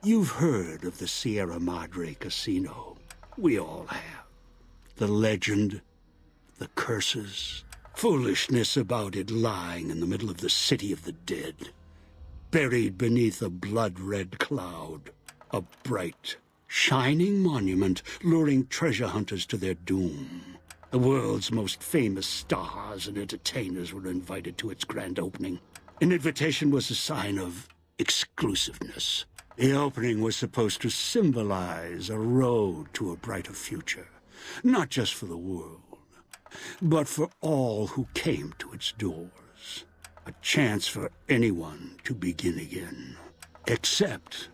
You've heard of the Sierra Madre Casino. We all have. The legend, the curses, foolishness about it lying in the middle of the city of the dead, buried beneath a blood-red cloud, a bright, shining monument luring treasure hunters to their doom. The world's most famous stars and entertainers were invited to its grand opening. An invitation was a sign of exclusiveness. The opening was supposed to symbolize a road to a brighter future, not just for the world, but for all who came to its doors. A chance for anyone to begin again. Except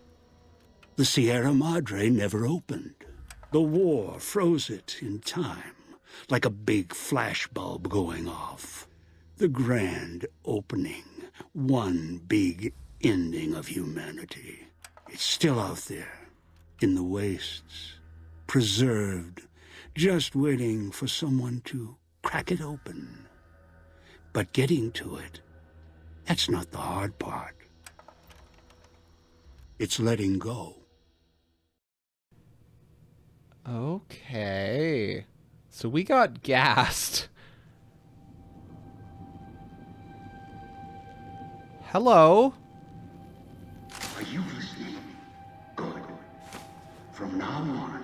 the Sierra Madre never opened. The war froze it in time, like a big flashbulb going off. The grand opening, one big ending of humanity. It's still out there, in the wastes, preserved, just waiting for someone to crack it open. But getting to it, that's not the hard part. It's letting go. Okay. So we got gassed. Hello? Are you listening? Good. From now on,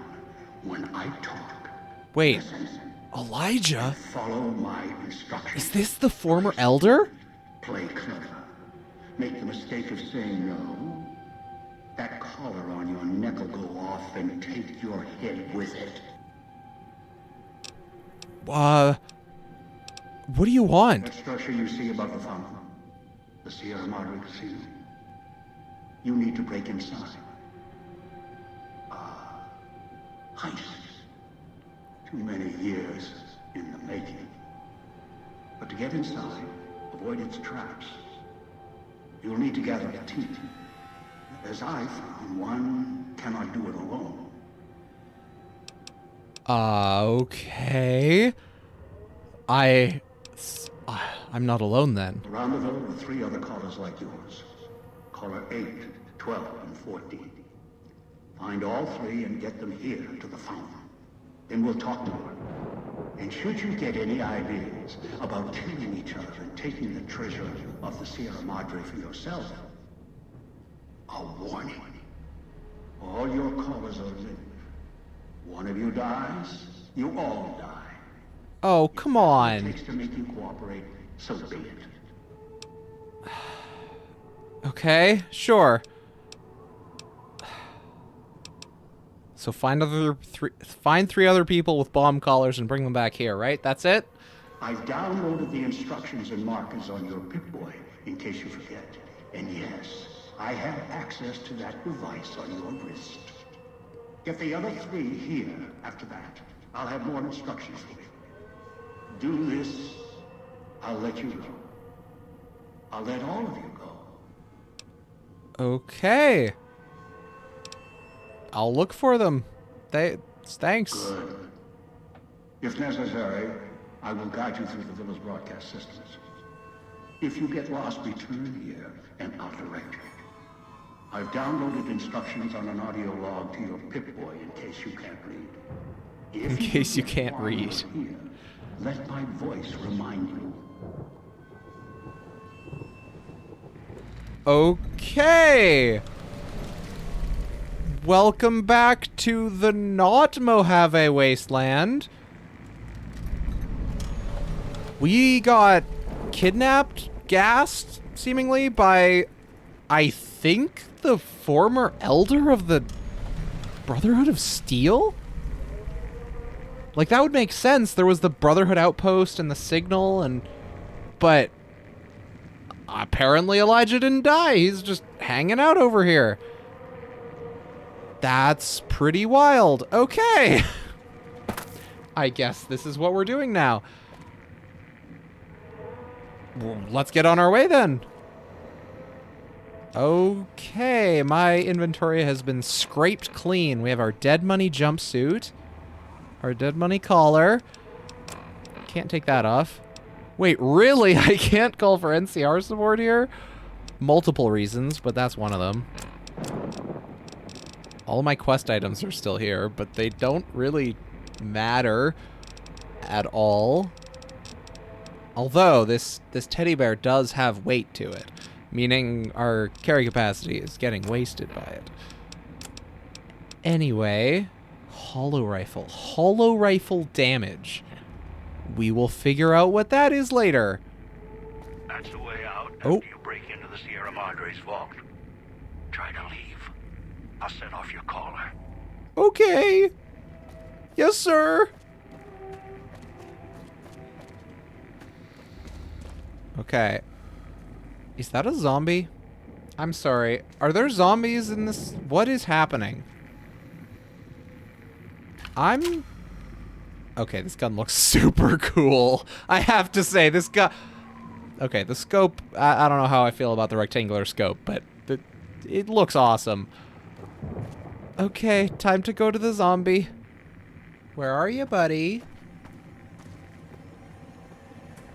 when I talk, Wait, listen, Elijah? follow my instructions. Is this the former elder? Play clever. Make the mistake of saying no. That collar on your neck will go off and take your head with it. What do you want? That structure you see above the fountain, the Sierra Madre Casino. You need to break inside. Heist. Too many years in the making. But to get inside, avoid its traps. You'll need to gather a team. As I found, one cannot do it alone. Okay. I'm not alone then. Around the villa are 3 other callers like yours. Caller 8, 12, and 14. Find all 3 and get them here to the fountain. Then we'll talk more. And should you get any ideas about killing each other and taking the treasure of the Sierra Madre for yourself, a warning. All your callers are live. One of you dies, you all die. Oh, come It on. takes to make you cooperate, so be it. Okay, sure. So find 3 other people with bomb collars and bring them back here, right? That's it? I've downloaded the instructions and markers on your Pip-Boy, in case you forget. And yes, I have access to that device on your wrist. Get the other 3 here after that. I'll have more instructions for you. Do this, I'll let you go. I'll let all of you go. Okay. I'll look for them. Thanks. Good. If necessary, I will guide you through the villa's broadcast systems. If you get lost, return here and I'll direct you. I've downloaded instructions on an audio log to your Pip-Boy in case you can't read. In case you can't read. Here, let my voice remind you. Okay. Welcome back to the not Mojave Wasteland. We got kidnapped, gassed, seemingly, by, I think, the former elder of the Brotherhood of Steel? Like, that would make sense. There was the Brotherhood Outpost and the Signal, but apparently Elijah didn't die. He's just hanging out over here. That's pretty wild. Okay. I guess this is what we're doing now. Well, let's get on our way then. Okay, my inventory has been scraped clean. We have our Dead Money jumpsuit, our Dead Money collar. Can't take that off. Wait, really? I can't call for NCR support here? Multiple reasons, but that's one of them. All my quest items are still here, but they don't really matter at all. Although, this teddy bear does have weight to it, meaning our carry capacity is getting wasted by it. Anyway, hollow rifle. Hollow rifle damage. We will figure out what that is later. That's the way out Oh. after you break into the Sierra Madre's vault. Try to leave. I'll set off your caller. Okay. Yes, sir. Okay. Is that a zombie? I'm sorry. Are there zombies in this? What is happening? Okay, this gun looks super cool. I have to say, this gun... Okay, the scope... I don't know how I feel about the rectangular scope, but it looks awesome. Okay, time to go to the zombie. Where are you, buddy?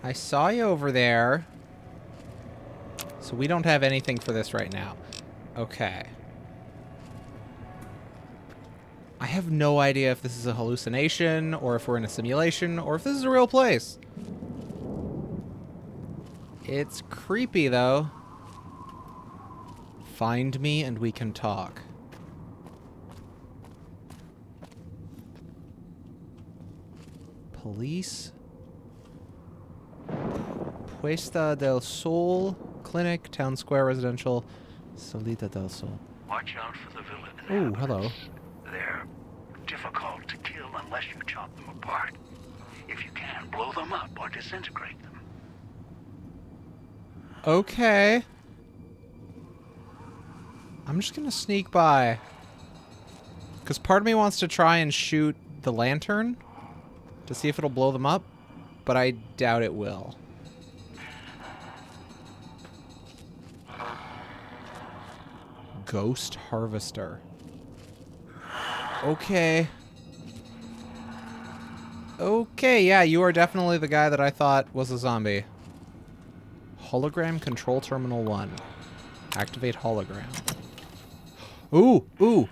I saw you over there. So we don't have anything for this right now. Okay. I have no idea if this is a hallucination, or if we're in a simulation, or if this is a real place. It's creepy, though. Find me and we can talk. Police. Puesta del Sol Clinic, Town Square Residential, Salida del Sol. Watch out for the villa. Oh, hello. They're difficult to kill unless you chop them apart. If you can, blow them up or disintegrate them. Okay. I'm just gonna sneak by. Because part of me wants to try and shoot the lantern to see if it'll blow them up, but I doubt it will. Ghost Harvester. Okay. Okay, yeah, you are definitely the guy that I thought was a zombie. Hologram Control Terminal 1. Activate hologram. Ooh, ooh.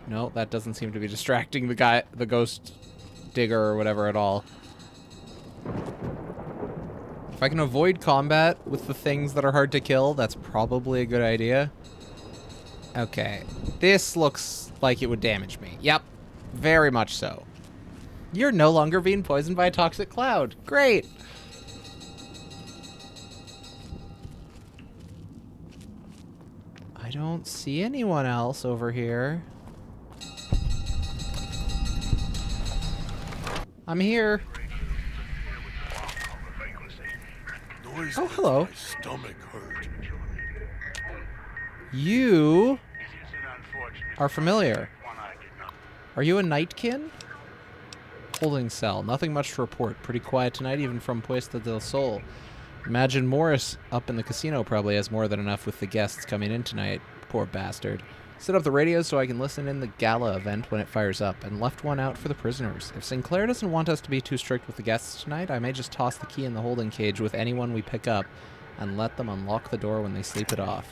No, that doesn't seem to be distracting the ghost digger or whatever at all. If I can avoid combat with the things that are hard to kill, that's probably a good idea. Okay. This looks like it would damage me. Yep. Very much so. You're no longer being poisoned by a toxic cloud. Great. I don't see anyone else over here. I'm here. Oh, hello. My stomach hurt. You are familiar. Are you a Nightkin? Holding cell. Nothing much to report. Pretty quiet tonight, even from Puesta del Sol. Imagine Morris up in the casino probably has more than enough with the guests coming in tonight. Poor bastard. Set up the radio so I can listen in the gala event when it fires up, and left one out for the prisoners. If Sinclair doesn't want us to be too strict with the guests tonight, I may just toss the key in the holding cage with anyone we pick up, and let them unlock the door when they sleep it off.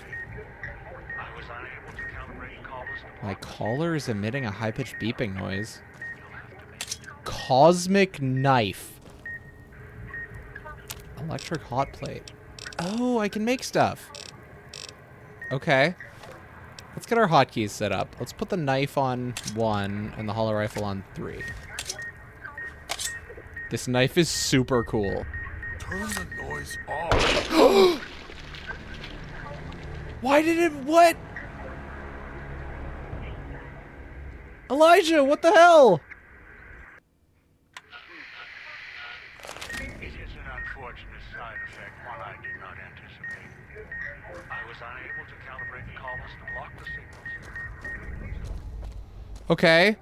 My collar is emitting a high-pitched beeping noise. Cosmic knife. Electric hot plate. Oh, I can make stuff. Okay. Let's get our hotkeys set up. Let's put the knife on 1 and the hollow rifle on 3. This knife is super cool. Turn the noise off. Why did it... What? Elijah, what the hell? It is an unfortunate side effect, one I did not anticipate. I was unable to calibrate the collars to block the signals. Okay.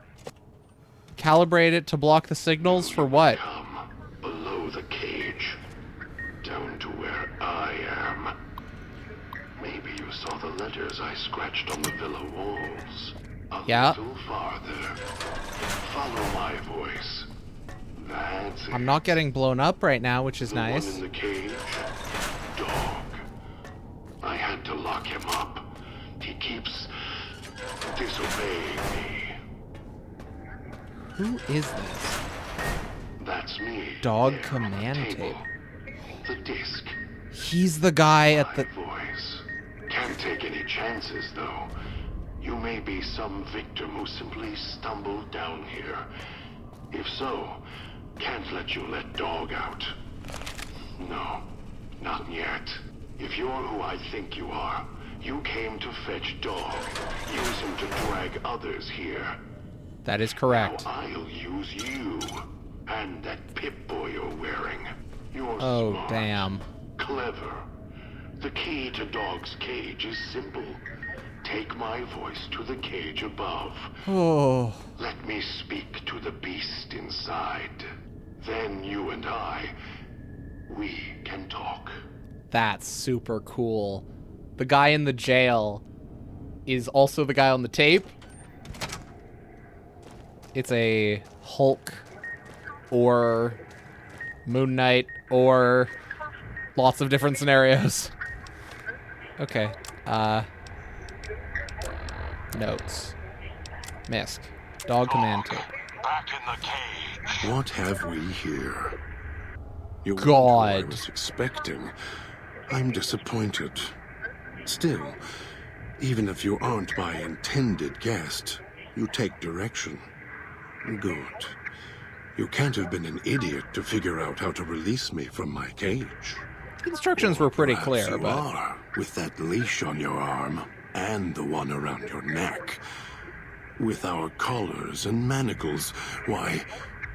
Calibrate it to block the signals for what? Come below the cage, down to where I am. Maybe you saw the letters I scratched on the villa walls. A little farther. Follow my voice. That's it. I'm not getting blown up right now, which is The nice. one in the cage, Dog. I had to lock him up. He keeps Who is this? That's me. Dog there command on the table. tape. The disc. He's the guy at the... My voice. Can't take any chances, though. You may be some victim who simply stumbled down here. If so, can't let you let Dog out. No, not yet. If you're who I think you are, you came to fetch Dog. Use him to drag others here. That is correct. Now I'll use you. And that Pip-Boy you're wearing. You're Oh, smart. damn. Clever. The key to Dog's cage is simple. Take my voice to the cage above. Oh. Let me speak to the beast inside. Then you and we can talk. That's super cool. The guy in the jail is also the guy on the tape. It's a Hulk or Moon Knight or lots of different scenarios. Okay. Notes. Misk. Dog command tape. Back in the cage. What have we here? You weren't God. who I was expecting. I'm disappointed. Still, even if you aren't my intended guest, you take direction. Good. You can't have been an idiot to figure out how to release me from my cage. The instructions were pretty Perhaps clear, you but are, with that leash on your arm and the one around your neck. With our collars and manacles, why,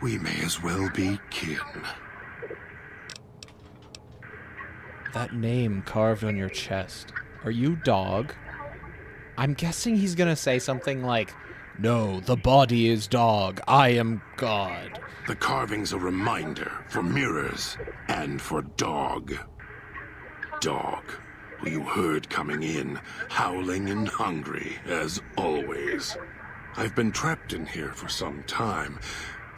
we may as well be kin. that name carved on your chest. Are you Dog? I'm guessing he's gonna say something like, "No, the body is Dog. I am God." The carving's a reminder for mirrors and for Dog. Dog, who you heard coming in, howling and hungry, as always. I've been trapped in here for some time.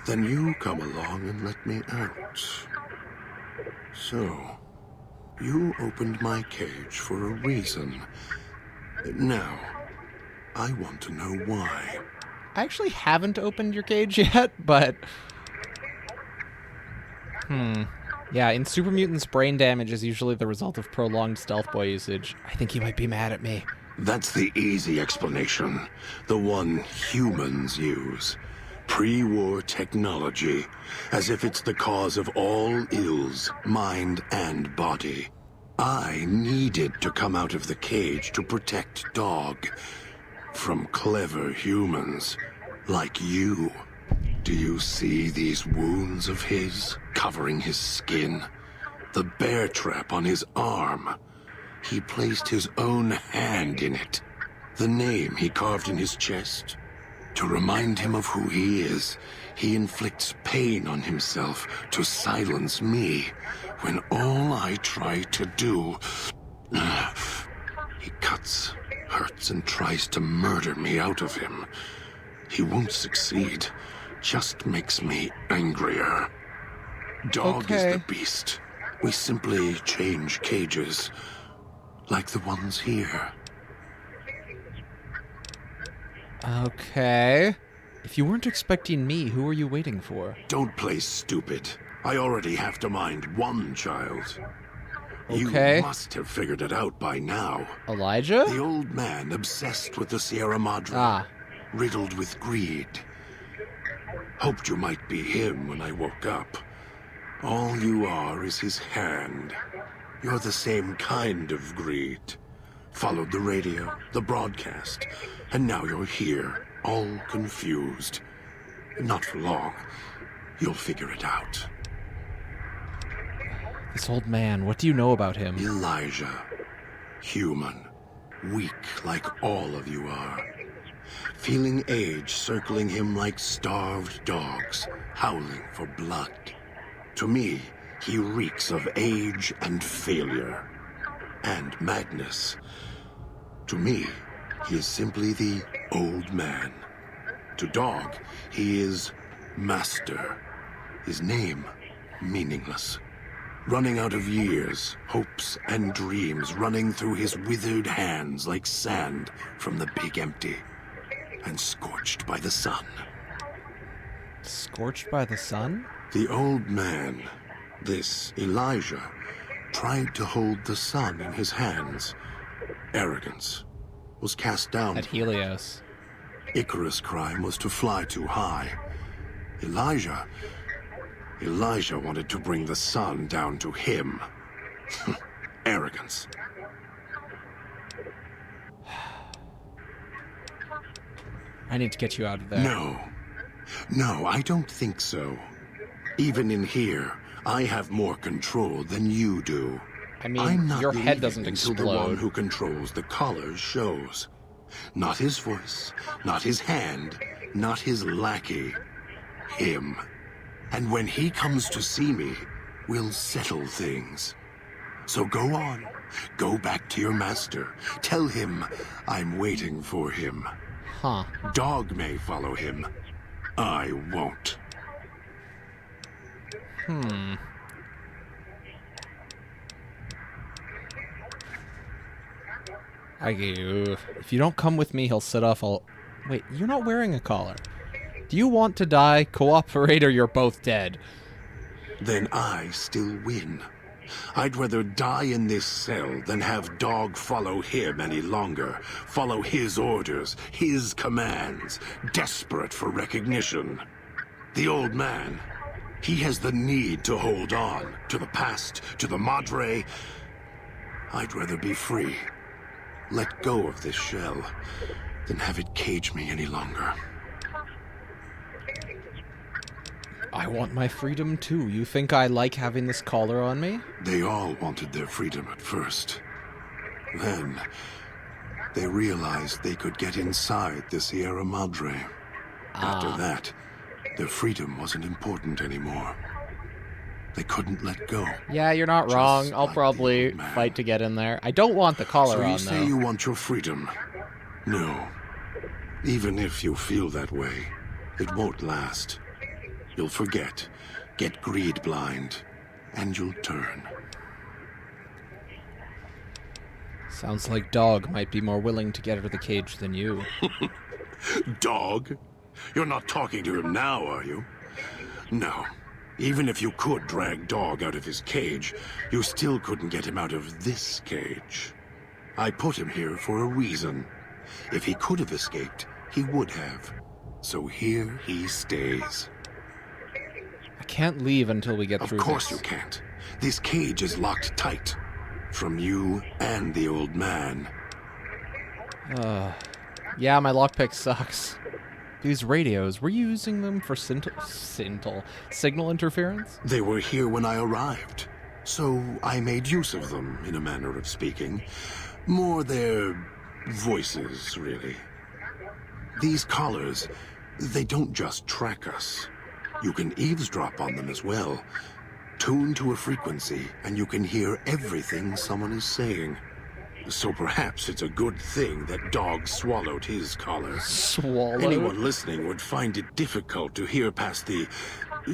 Then you come along and let me out. So, you opened my cage for a reason. Now, I want to know why. I actually haven't opened your cage yet, but... Yeah, in Super Mutants, brain damage is usually the result of prolonged Stealth Boy usage. I think he might be mad at me. That's the easy explanation. The one humans use. Pre-war technology. As if it's the cause of all ills, mind and body. I needed to come out of the cage to protect Dog. From clever humans. Like you. Do you see these wounds of his, covering his skin? The bear trap on his arm. He placed his own hand in it. The name he carved in his chest. To remind him of who he is, he inflicts pain on himself to silence me, when all I try to do... He cuts, hurts, and tries to murder me out of him. He won't succeed. Just makes me angrier. Dog is the beast. We simply change cages. Like the ones here. Okay. If you weren't expecting me, who are you waiting for? Don't play stupid. I already have to mind one child. Okay. You must have figured it out by now. Elijah? The old man obsessed with the Sierra Madre. Ah. Riddled with greed. Hoped you might be him when I woke up. All you are is his hand. You're the same kind of greed. Followed the radio, the broadcast, and now you're here, all confused. Not for long. You'll figure it out. This old man, what do you know about him? Elijah. Human. Weak like all of you are. Feeling age circling him like starved dogs, howling for blood. To me, he reeks of age and failure. And madness. To me, he is simply the old man. To Dog, he is Master. His name, meaningless. Running out of years, hopes and dreams running through his withered hands like sand from the big empty. And scorched by the sun. Scorched by the sun? The old man, this Elijah, tried to hold the sun in his hands. Arrogance was cast down. At Helios. Icarus' crime was to fly too high. Elijah wanted to bring the sun down to him. Arrogance. I need to get you out of there. No, I don't think so. Even in here, I have more control than you do. I mean, I'm not your head leaving doesn't until the one explode. who controls the collars shows. Not his voice, not his hand, not his lackey. Him. And when he comes to see me, we'll settle things. So go on. Go back to your master. Tell him I'm waiting for him. Huh. Dog may follow him. I won't. If you don't come with me, he'll set off all... Wait, you're not wearing a collar. Do you want to die? Cooperate or you're both dead. Then I still win. I'd rather die in this cell than have Dog follow him any longer. Follow his orders, his commands, desperate for recognition. The old man, he has the need to hold on to the past, to the Madre. I'd rather be free. Let go of this shell than have it cage me any longer. I want my freedom too. You think I like having this collar on me? They all wanted their freedom at first. Then, they realized they could get inside the Sierra Madre. After that, their freedom wasn't important anymore. They couldn't let go. Yeah, you're not Just wrong. I'll like the probably old man. fight to get in there. I don't want the collar So you on, say though. you want your freedom? No. Even if you feel that way, it won't last. You'll forget, get greed blind, and you'll turn. Sounds like Dog might be more willing to get out of the cage than you. Dog? You're not talking to him now, are you? No. Even if you could drag Dog out of his cage, you still couldn't get him out of this cage. I put him here for a reason. If he could have escaped, he would have. So here he stays. I can't leave until we get Of through course this. you can't. This cage is locked tight. From you and the old man. Yeah, my lockpick sucks. These radios, were you using them for signal interference? They were here when I arrived. So I made use of them, in a manner of speaking. More their voices, really. These collars, they don't just track us. You can eavesdrop on them as well. Tune to a frequency, and you can hear everything someone is saying. So perhaps it's a good thing that Dog swallowed his collar. Swallowed? Anyone listening would find it difficult to hear past the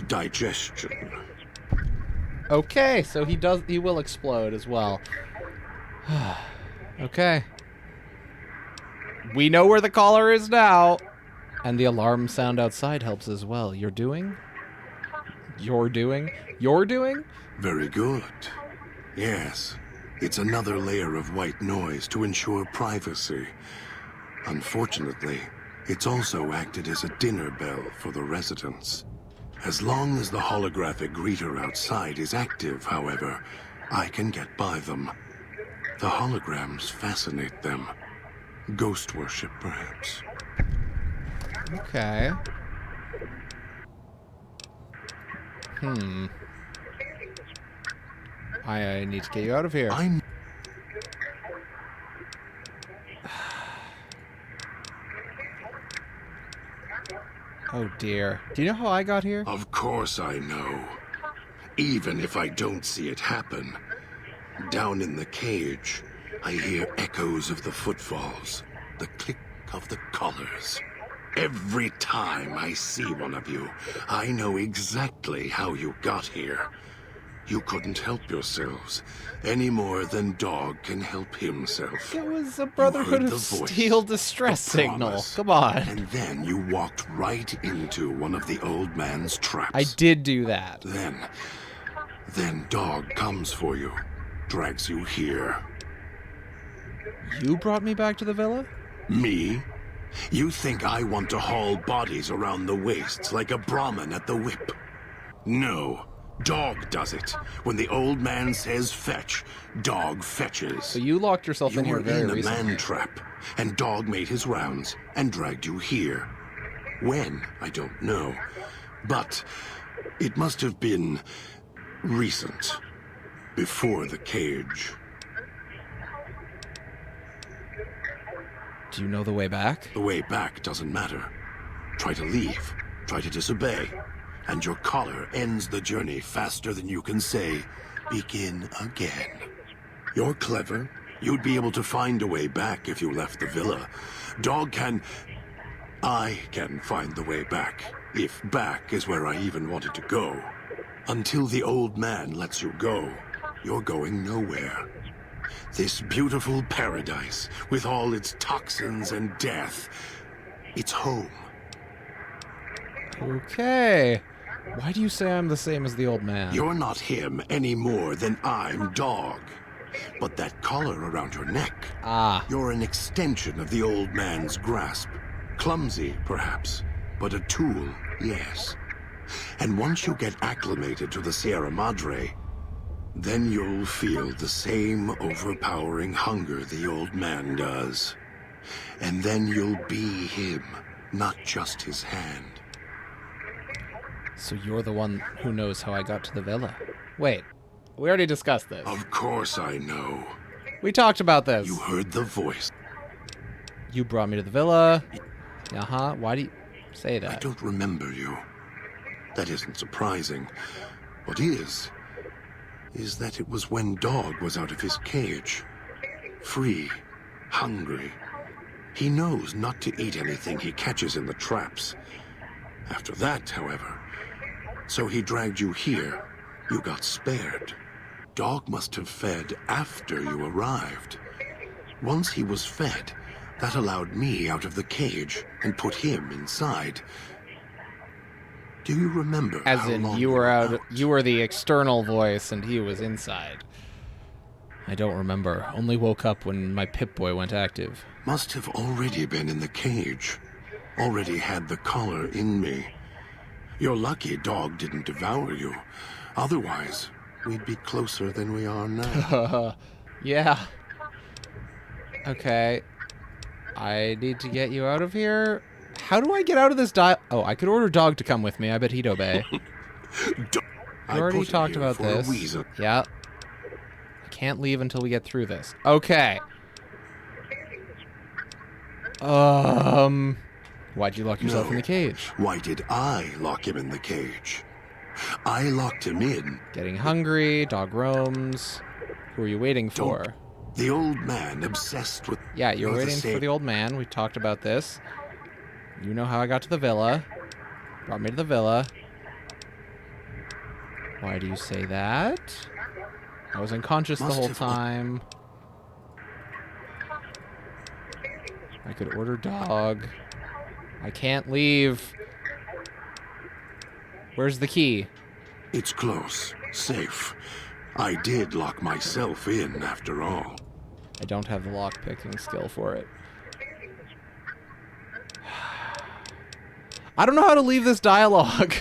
digestion. Okay, so he will explode as well. Okay. We know where the collar is now. And the alarm sound outside helps as well. You're doing? Very good. Yes. It's another layer of white noise to ensure privacy. Unfortunately, it's also acted as a dinner bell for the residents. As long as the holographic greeter outside is active, however, I can get by them. The holograms fascinate them. Ghost worship, perhaps. Okay. I need to get you out of here. I'm... Oh dear. Do you know how I got here? Of course I know. Even if I don't see it happen. Down in the cage, I hear echoes of the footfalls, the click of the collars. Every time I see one of you, I know exactly how you got here. You couldn't help yourselves any more than Dog can help himself. It was a You Brotherhood heard of the voice, Steel distress the signal. promise, Come on. And then you walked right into one of the old man's traps. I did do that. Then Dog comes for you, drags you here. You brought me back to the villa? Me? You think I want to haul bodies around the wastes like a Brahmin at the whip? No. Dog does it. When the old man says fetch, Dog fetches. So you locked yourself in You here were very in a recently. man trap, and Dog made his rounds and dragged you here. When, I don't know. But it must have been recent. Before the cage. Do you know the way back? The way back doesn't matter. Try to leave. Try to disobey. And your collar ends the journey faster than you can say, begin again. You're clever. You'd be able to find a way back if you left the villa. I can find the way back. If back is where I even wanted to go. Until the old man lets you go, you're going nowhere. This beautiful paradise, with all its toxins and death, it's home. Okay. Why do you say I'm the same as the old man? You're not him any more than I'm Dog. But that collar around your neck, you're an extension of the old man's grasp. Clumsy, perhaps, but a tool, yes. And once you get acclimated to the Sierra Madre, then you'll feel the same overpowering hunger the old man does. And then you'll be him, not just his hand. So you're the one who knows how I got to the villa. Wait, we already discussed this. Of course I know. We talked about this. You heard the voice. You brought me to the villa. Why do you say I that? don't remember you. That isn't surprising. What is that it was when Dog was out of his cage. Free. Hungry. He knows not to eat anything he catches in the traps. After that, however, so he dragged you here. You got spared. Dog must have fed after you arrived. Once he was fed, that allowed me out of the cage and put him inside. Do you remember As how in, long you were out? you were the external voice and he was inside. I don't remember. Only woke up when my Pip-Boy went active. Must have already been in the cage. Already had the collar in me. You're lucky Dog didn't devour you. Otherwise, we'd be closer than we are now. Yeah. Okay. I need to get you out of here. How do I get out of this Oh, I could order Dog to come with me. I bet he'd obey. I We already put him talked here about for a this. reason. Yeah. I can't leave until we get through this. Okay. Why'd you lock yourself in the cage? Why did I lock him in the cage? I locked him in. Getting hungry, Dog roams. Who are you waiting for? The old man obsessed with... Yeah, you're with waiting for the old man. We talked about this. You know how I got to the villa. Brought me to the villa. Why do you say that? I was unconscious the Must whole have- time. I could order Dog. I can't leave. Where's the key? It's close. Safe. I did lock myself in, after all. I don't have the lock-picking skill for it. I don't know how to leave this dialogue.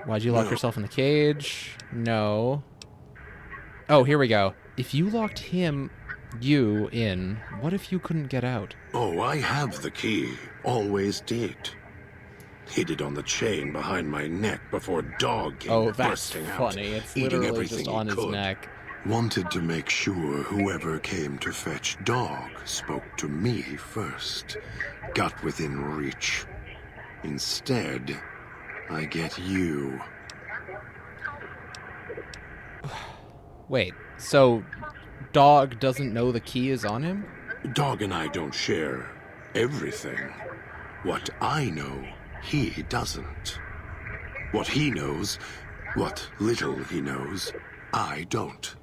Why'd you lock No. yourself in the cage? No. Oh, here we go. If you locked you in, what if you couldn't get out? Oh, I have the key. Always did. Hid it on the chain behind my neck before Dog came Oh, that's bursting out, funny. It's eating literally everything just he on his could. neck. Wanted to make sure whoever came to fetch Dog spoke to me first. Got within reach. Instead, I get you. Wait, so Dog doesn't know the key is on him? Dog and I don't share everything. What I know he doesn't. What he knows, what little he knows, I don't.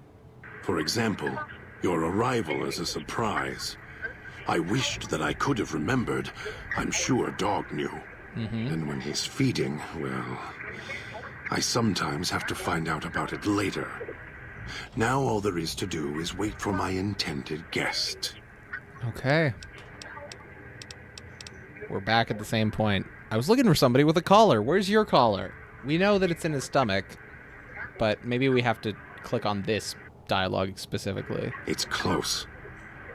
For example, your arrival is a surprise. I wished that I could have remembered. I'm sure Dog knew. And when he's feeding, well, I sometimes have to find out about it later. Now all there is to do is wait for my intended guest. Okay. We're back at the same point. I was looking for somebody with a collar. Where's your collar? We know that it's in his stomach, but maybe we have to click on this dialogue specifically. It's close.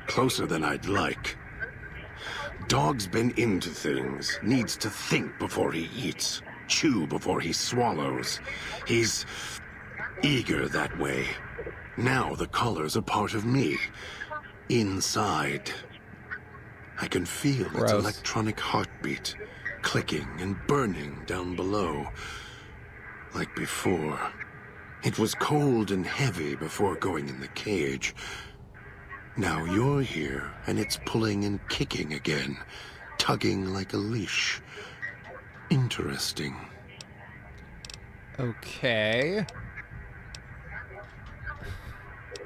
Closer than I'd like. Dog's been into things, needs to think before he eats, chew before he swallows. He's eager that way. Now the collar's a part of me. Inside. I can feel its Gross. electronic heartbeat, clicking and burning down below. Like before. It was cold and heavy before going in the cage. Now you're here, and it's pulling and kicking again, tugging like a leash. Interesting. Okay.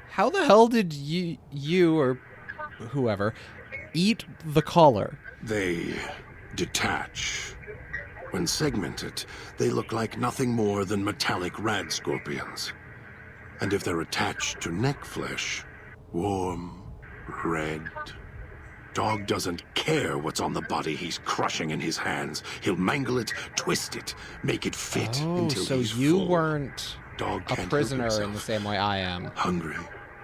How the hell did you or whoever eat the collar? They detach. When segmented, they look like nothing more than metallic rad scorpions. And if they're attached to neck flesh, warm, red. Dog doesn't care what's on the body he's crushing in his hands. He'll mangle it, twist it, make it fit until so he's you full. weren't Dog a can't help prisoner in the himself. same way I am. Hungry.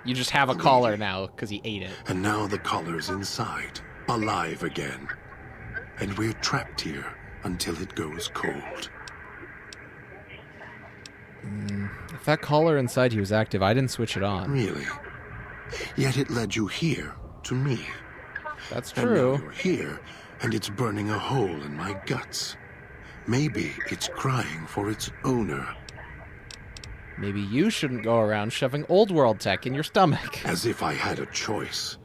You just have a collar now because he ate it. And now the collar's inside, alive again. And we're trapped here until it goes cold. If that collar inside you was active, I didn't switch it on. Really? Yet it led you here, to me. That's And now true. you're here, and it's burning a hole in my guts. Maybe it's crying for its owner. Maybe you shouldn't go around shoving old world tech in your stomach. As if I had a choice.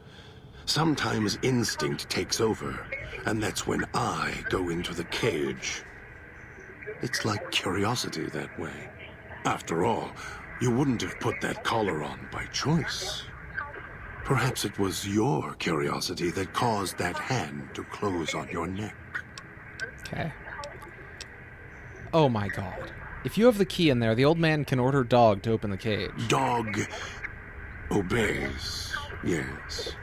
Sometimes instinct takes over, and that's when I go into the cage. It's like curiosity that way. After all, you wouldn't have put that collar on by choice. Perhaps it was your curiosity that caused that hand to close on your neck. Okay. Oh my god. If you have the key in there, the old man can order Dog to open the cage. Dog obeys, yes.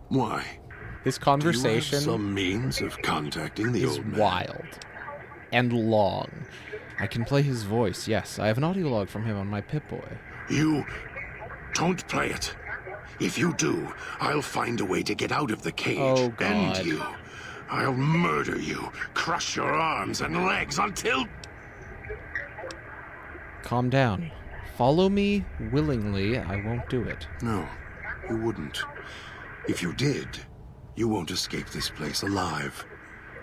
Why? This Do you conversation have some means of contacting the is old man? wild and long. I can play his voice, yes. I have an audio log from him on my Pip-Boy. You don't play it. If you do, I'll find a way to get out of the cage. Oh, God. And you. I'll murder you, crush your arms and legs until... Calm down. Follow me willingly. I won't do it. No, you wouldn't. If you did, you won't escape this place alive.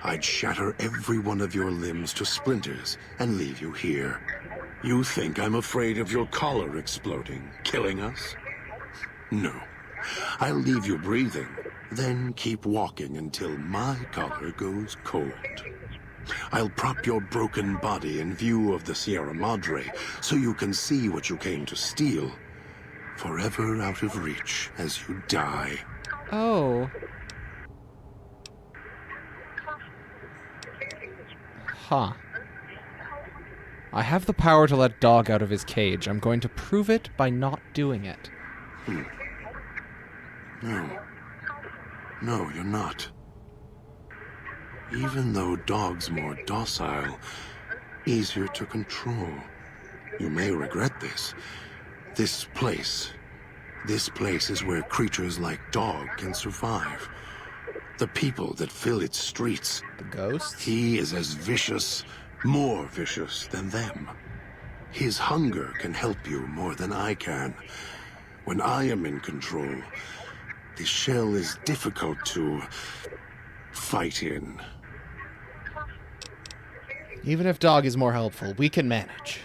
I'd shatter every one of your limbs to splinters and leave you here. You think I'm afraid of your collar exploding, killing us? No. I'll leave you breathing, then keep walking until my collar goes cold. I'll prop your broken body in view of the Sierra Madre so you can see what you came to steal, forever out of reach as you die. Oh. Huh. I have the power to let Dog out of his cage. I'm going to prove it by not doing it. No, you're not. Even though Dog's more docile, easier to control. You may regret this. This place is where creatures like Dog can survive. The people that fill its streets. The ghosts? He is as vicious, more vicious than them. His hunger can help you more than I can. When I am in control, the shell is difficult to fight in. Even if Dog is more helpful, we can manage.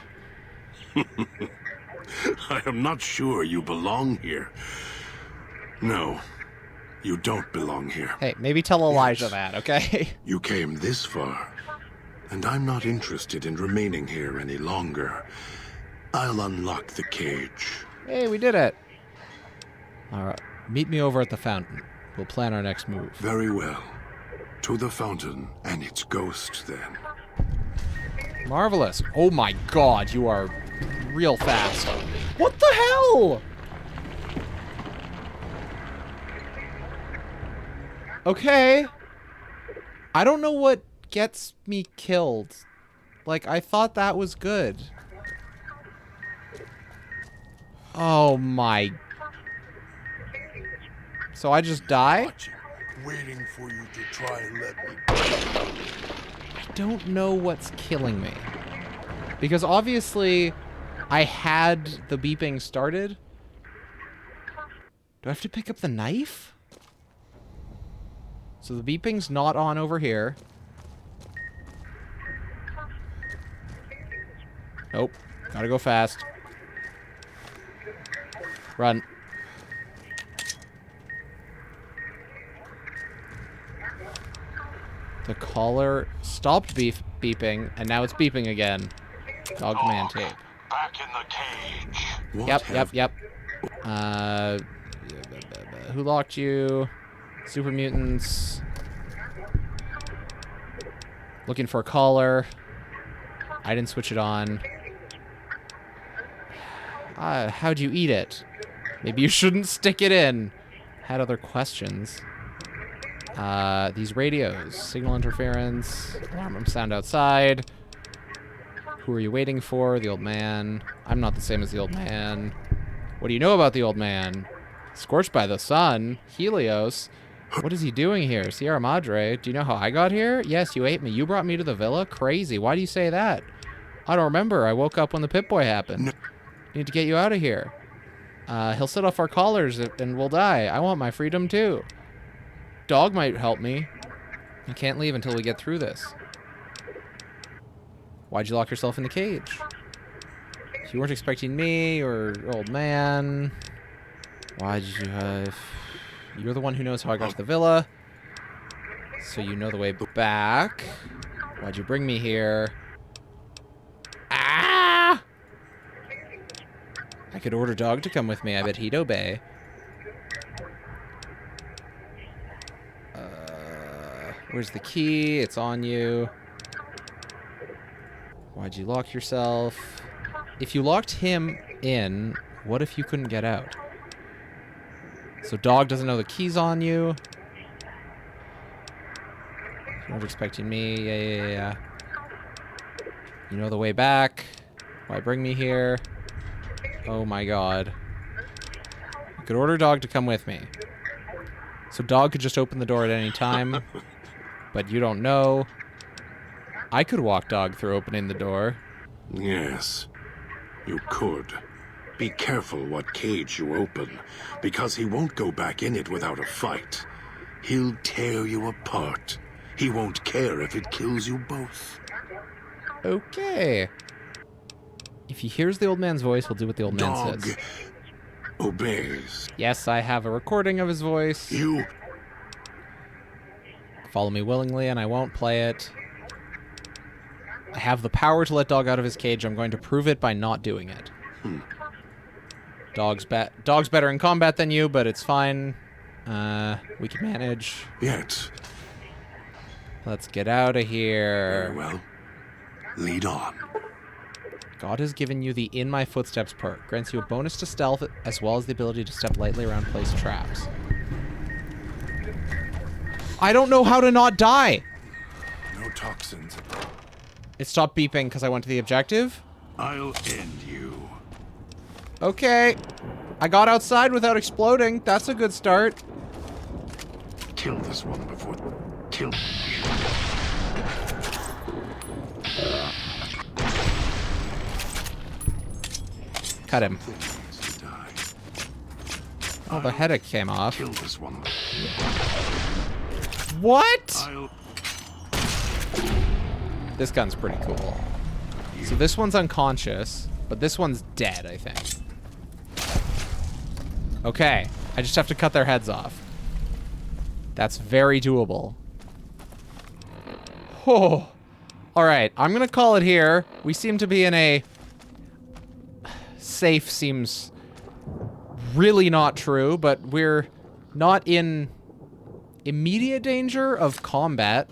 I am not sure you belong here. No, you don't belong here. Hey, maybe tell Elijah that, okay? You came this far. and I'm not interested in remaining here any longer. I'll unlock the cage. Hey, we did it. All right. Meet me over at the fountain. We'll plan our next move. Very well. To the fountain and its ghost, then. Marvelous. Oh my god, you are real fast. What the hell? Okay. I don't know what gets me killed. Like, I thought that was good. Oh my. So I just die? Waiting for you to try and let me. I don't know what's killing me. Because obviously, I had the beeping started. Do I have to pick up the knife? So the beeping's not on over here. Nope. Gotta go fast. Run. The collar stopped beeping, and now it's beeping again. Dog command tape. Back in the cage. Yep. Who locked you? Super mutants. Looking for a collar. I didn't switch it on. How'd you eat it? Maybe you shouldn't stick it in. Had other questions. These radios. Signal interference. Alarm sound outside. Who are you waiting for? The old man. I'm not the same as the old man. What do you know about the old man? Scorched by the sun. Helios. What is he doing here? Sierra Madre. Do you know how I got here? Yes, you ate me. You brought me to the villa? Crazy. Why do you say that? I don't remember. I woke up when the Pip-Boy happened. Need to get you out of here. He'll set off our collars and we'll die. I want my freedom too. Dog might help me. You can't leave until we get through this. Why'd you lock yourself in the cage? You weren't expecting me or old man. Why'd you You're the one who knows how I got to the villa. So you know the way back. Why'd you bring me here? Ah! I could order Dog to come with me. I bet he'd obey. Where's the key? It's on you. Why'd you lock yourself? If you locked him in, what if you couldn't get out? So Dog doesn't know the key's on you. You weren't expecting me. Yeah. You know the way back. Why bring me here? Oh my god. You could order Dog to come with me. So Dog could just open the door at any time. But you don't know. I could walk Dog through opening the door. Yes, you could. Be careful what cage you open, because he won't go back in it without a fight. He'll tear you apart. He won't care if it kills you both. Okay. If he hears the old man's voice, he'll do what the old man Dog says. obeys. Yes, I have a recording of his voice. You... Follow me willingly, and I won't play it. I have the power to let Dog out of his cage. I'm going to prove it by not doing it. Dog's better in combat than you, but it's fine. We can manage. Yet. Let's get out of here. Very well. Lead on. God has given you the In My Footsteps perk. Grants you a bonus to stealth, as well as the ability to step lightly around place traps. I don't know how to not die. No toxins. It stopped beeping because I went to the objective. I'll end you. Okay. I got outside without exploding. That's a good start. Kill this one before... Kill... Cut him. Things to die. Oh, the headache came off. Kill this one. What? I'll... This gun's pretty cool. So this one's unconscious, but this one's dead, I think. Okay. I just have to cut their heads off. That's very doable. Oh. Alright, I'm gonna call it here. We seem to be in a... Safe seems really not true, but we're not in immediate danger of combat.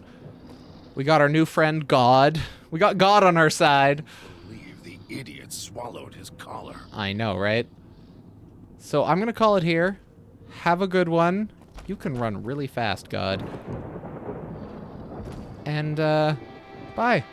We got our new friend, God. We got God on our side. I believe the idiot swallowed his collar. I know, right? So I'm gonna call it here. Have a good one. You can run really fast, God. And, bye.